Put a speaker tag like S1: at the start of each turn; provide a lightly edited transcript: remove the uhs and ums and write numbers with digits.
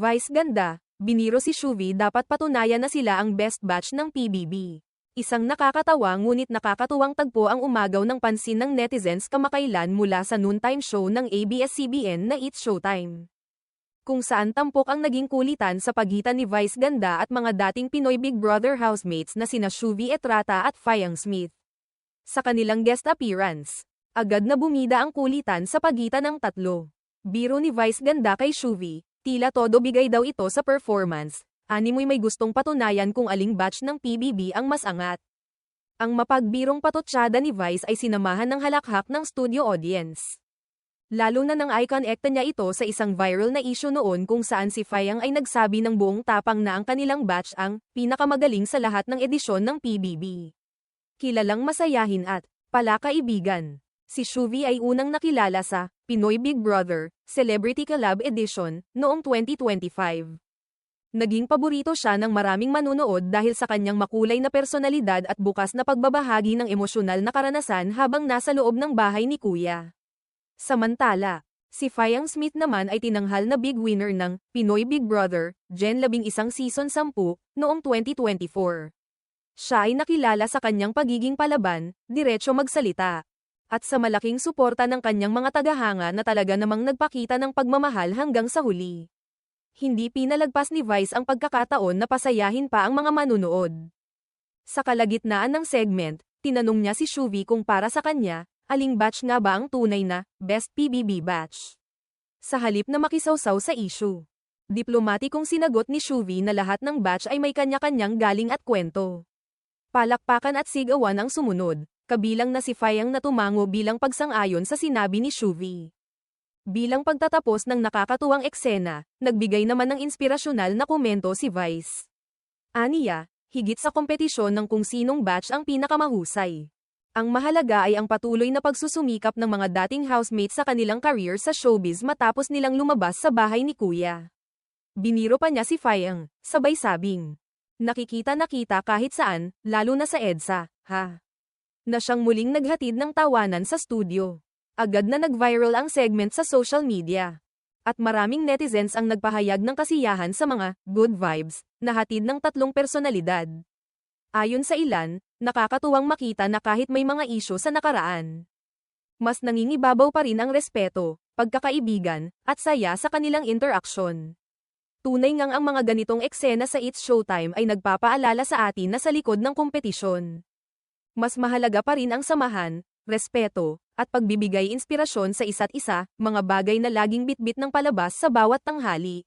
S1: Vice ganda, biniro si Shuvi dapat patunayan na sila ang best batch ng PBB. Isang nakakatawa ngunit nakakatuwang tagpo ang umagaw ng pansin ng netizens kamakailan mula sa noontime show ng ABS-CBN na It's Showtime. Kung saan tampok ang naging kulitan sa pagitan ni Vice ganda at mga dating Pinoy Big Brother housemates na sina Shuvi Etrata at Fayang Smith. Sa kanilang guest appearance, agad na bumida ang kulitan sa pagitan ng tatlo. Biro ni Vice ganda kay Shuvi, tila todo bigay daw ito sa performance. Animoy may gustong patunayan kung aling batch ng PBB ang mas angat. Ang mapagbirong patotsyada ni Vice ay sinamahan ng halakhak ng studio audience. Lalo na nang icon-ekta niya ito sa isang viral na issue noon kung saan si Fayang ay nagsabi ng buong tapang na ang kanilang batch ang pinakamagaling sa lahat ng edisyon ng PBB. Kilalang masayahin at palakaibigan. Si Shuvi ay unang nakilala sa Pinoy Big Brother Celebrity Collab Edition noong 2025. Naging paborito siya ng maraming manunood dahil sa kanyang makulay na personalidad at bukas na pagbabahagi ng emosyonal na karanasan habang nasa loob ng bahay ni Kuya. Samantala, si Fayang Smith naman ay tinanghal na big winner ng Pinoy Big Brother Gen 11 Season 10 noong 2024. Siya ay nakilala sa kanyang pagiging palaban, diretso magsalita, at sa malaking suporta ng kanyang mga tagahanga na talaga namang nagpakita ng pagmamahal hanggang sa huli. Hindi pinalagpas ni Vice ang pagkakataon na pasayahin pa ang mga manunood. Sa kalagitnaan ng segment, tinanong niya si Shuvi kung para sa kanya, aling batch nga ba ang tunay na best PBB batch. Sa halip na makisawsaw sa issue, diplomatikong sinagot ni Shuvi na lahat ng batch ay may kanya-kanyang galing at kwento. Palakpakan at sigawan ang sumunod, kabilang na si Fayang na tumango bilang pagsang-ayon sa sinabi ni Shuvi. Bilang pagtatapos ng nakakatuwang eksena, nagbigay naman ng inspirasyonal na komento si Vice. Aniya, higit sa kompetisyon ng kung sinong batch ang pinakamahusay. Ang mahalaga ay ang patuloy na pagsusumikap ng mga dating housemates sa kanilang career sa showbiz matapos nilang lumabas sa bahay ni Kuya. Biniro pa niya si Fayang, sabay sabing, nakikita kahit saan, lalo na sa EDSA, ha? Na siyang muling naghatid ng tawanan sa studio. Agad na nag-viral ang segment sa social media. At maraming netizens ang nagpahayag ng kasiyahan sa mga good vibes na hatid ng tatlong personalidad. Ayon sa ilan, nakakatuwang makita na kahit may mga isyu sa nakaraan, mas nangingibabaw pa rin ang respeto, pagkakaibigan, at saya sa kanilang interaksyon. Tunay ngang ang mga ganitong eksena sa It's Showtime ay nagpapaalala sa atin na sa likod ng kompetisyon, mas mahalaga pa rin ang samahan, respeto, at pagbibigay inspirasyon sa isa't isa, mga bagay na laging bitbit ng palabas sa bawat tanghali.